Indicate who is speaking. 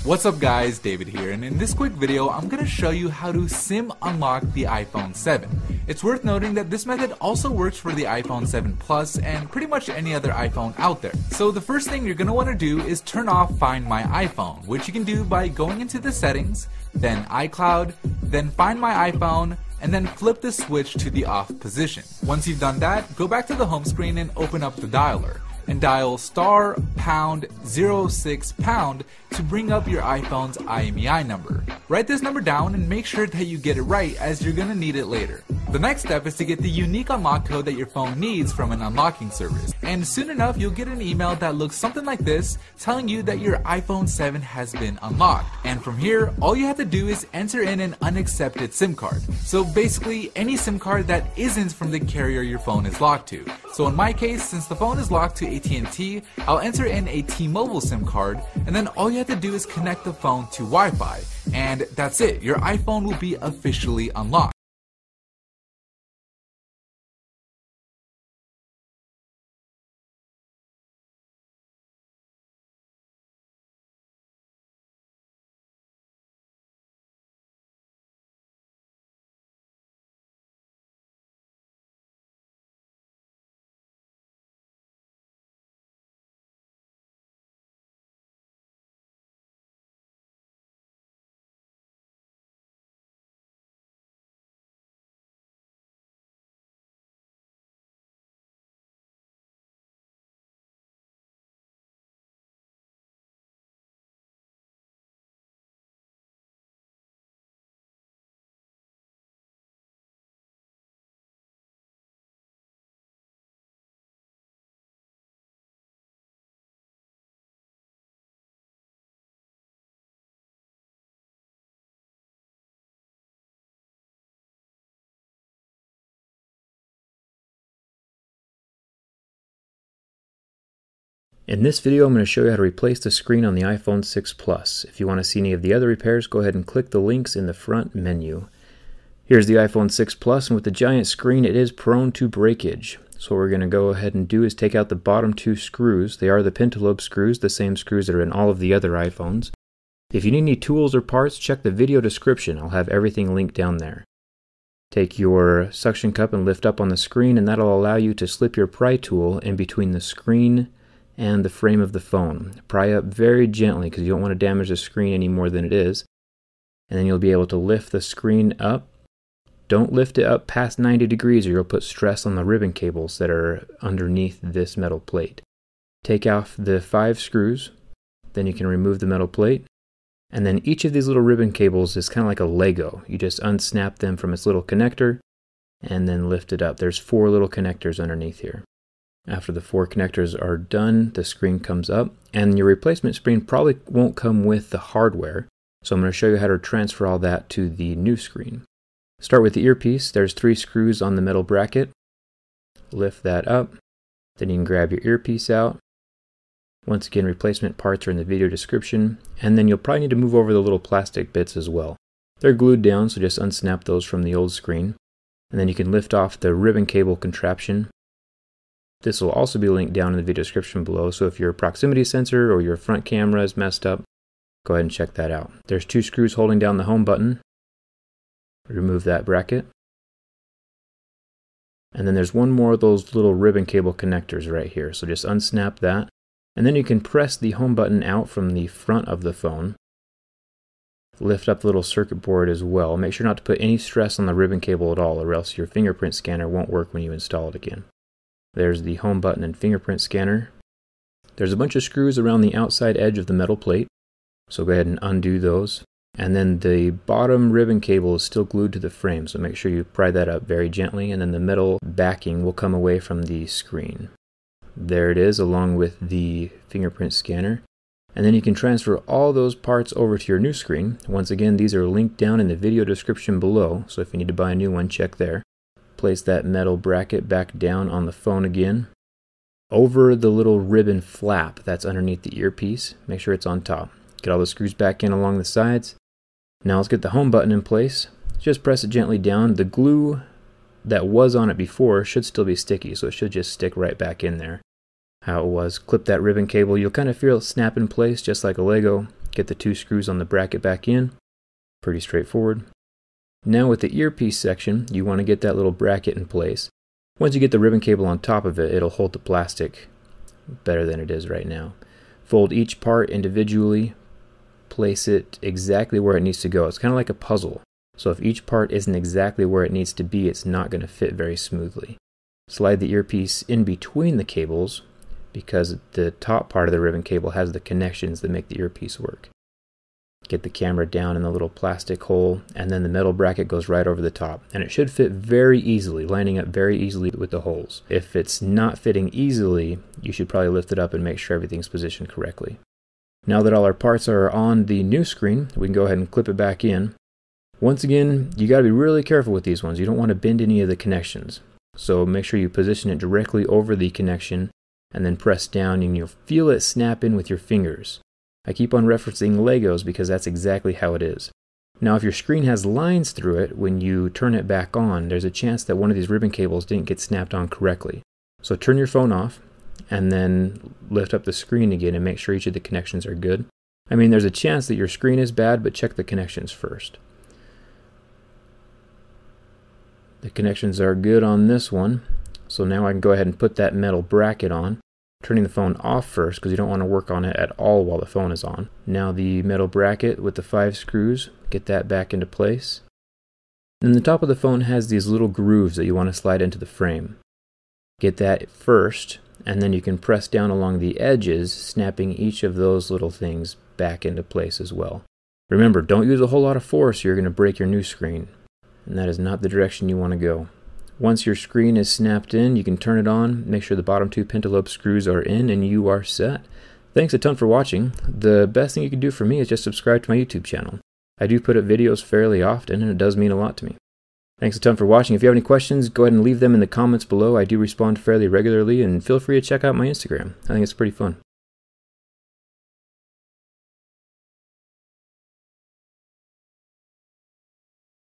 Speaker 1: What's up guys, David here, and in this quick video I'm going to show you how to SIM unlock the iPhone 7. It's worth noting that this method also works for the iPhone 7 Plus and pretty much any other iPhone out there. So the first thing you're going to want to do is turn off Find My iPhone, which you can do by going into the settings, then iCloud, then Find My iPhone, and then flip the switch to the off position. Once you've done that, go back to the home screen and open up the dialer and dial *#06# to bring up your iPhone's IMEI number. Write this number down and make sure that you get it right, as you're gonna need it later. The next step is to get the unique unlock code that your phone needs from an unlocking service, and soon enough you'll get an email that looks something like this telling you that your iPhone 7 has been unlocked. And from here, all you have to do is enter in an unaccepted SIM card. So basically any SIM card that isn't from the carrier your phone is locked to. So in my case, since the phone is locked to AT&T, I'll enter in a T-Mobile SIM card, and then all you have to do is connect the phone to Wi-Fi, and that's it. Your iPhone will be officially unlocked.
Speaker 2: In this video, I'm going to show you how to replace the screen on the iPhone 6 Plus. If you want to see any of the other repairs, go ahead and click the links in the front menu. Here's the iPhone 6 Plus, and with the giant screen, it is prone to breakage. So what we're going to go ahead and do is take out the bottom two screws. They are the pentalobe screws, the same screws that are in all of the other iPhones. If you need any tools or parts, check the video description. I'll have everything linked down there. Take your suction cup and lift up on the screen, and that'll allow you to slip your pry tool in between the screen and the frame of the phone. Pry up very gently because you don't want to damage the screen any more than it is. And then you'll be able to lift the screen up. Don't lift it up past 90 degrees or you'll put stress on the ribbon cables that are underneath this metal plate. Take off the 5 screws, then you can remove the metal plate. And then each of these little ribbon cables is kind of like a Lego. You just unsnap them from its little connector and then lift it up. There's 4 little connectors underneath here. After the 4 connectors are done, the screen comes up, and your replacement screen probably won't come with the hardware, so I'm going to show you how to transfer all that to the new screen. Start with the earpiece. There's 3 screws on the metal bracket. Lift that up, then you can grab your earpiece out. Once again, replacement parts are in the video description, and then you'll probably need to move over the little plastic bits as well. They're glued down, so just unsnap those from the old screen, and then you can lift off the ribbon cable contraption. This will also be linked down in the video description below, so if your proximity sensor or your front camera is messed up, go ahead and check that out. There's 2 screws holding down the home button. Remove that bracket. And then there's 1 more of those little ribbon cable connectors right here, so just unsnap that. And then you can press the home button out from the front of the phone. Lift up the little circuit board as well. Make sure not to put any stress on the ribbon cable at all, or else your fingerprint scanner won't work when you install it again. There's the home button and fingerprint scanner. There's a bunch of screws around the outside edge of the metal plate, so go ahead and undo those. And then the bottom ribbon cable is still glued to the frame, so make sure you pry that up very gently, and then the metal backing will come away from the screen. There it is, along with the fingerprint scanner. And then you can transfer all those parts over to your new screen. Once again, these are linked down in the video description below, so if you need to buy a new one, check there. Place that metal bracket back down on the phone again. Over the little ribbon flap that's underneath the earpiece, make sure it's on top. Get all the screws back in along the sides. Now let's get the home button in place. Just press it gently down. The glue that was on it before should still be sticky, so it should just stick right back in there how it was. Clip that ribbon cable. You'll kind of feel it snap in place just like a Lego. get the 2 screws on the bracket back in. Pretty straightforward. Now with the earpiece section, you want to get that little bracket in place. Once you get the ribbon cable on top of it, it'll hold the plastic better than it is right now. Fold each part individually, place it exactly where it needs to go. It's kind of like a puzzle. So if each part isn't exactly where it needs to be, it's not going to fit very smoothly. Slide the earpiece in between the cables because the top part of the ribbon cable has the connections that make the earpiece work. Get the camera down in the little plastic hole, and then the metal bracket goes right over the top. And it should fit very easily, lining up very easily with the holes. If it's not fitting easily, you should probably lift it up and make sure everything's positioned correctly. Now that all our parts are on the new screen, we can go ahead and clip it back in. Once again, you got to be really careful with these ones. You don't want to bend any of the connections. So make sure you position it directly over the connection and then press down, and you'll feel it snap in with your fingers. I keep on referencing Legos because that's exactly how it is. Now if your screen has lines through it, when you turn it back on, there's a chance that one of these ribbon cables didn't get snapped on correctly. So turn your phone off and then lift up the screen again and make sure each of the connections are good. I mean, there's a chance that your screen is bad, but check the connections first. The connections are good on this one, so now I can go ahead and put that metal bracket on. Turning the phone off first because you don't want to work on it at all while the phone is on. Now the metal bracket with the 5 screws, get that back into place. And the top of the phone has these little grooves that you want to slide into the frame. Get that first, and then you can press down along the edges, snapping each of those little things back into place as well. Remember, don't use a whole lot of force, you're going to break your new screen. And that is not the direction you want to go. Once your screen is snapped in, you can turn it on, make sure the bottom 2 pentalobe screws are in, and you are set. Thanks a ton for watching. The best thing you can do for me is just subscribe to my YouTube channel. I do put up videos fairly often, and it does mean a lot to me. Thanks a ton for watching. If you have any questions, go ahead and leave them in the comments below. I do respond fairly regularly, and feel free to check out my Instagram. I think it's pretty fun.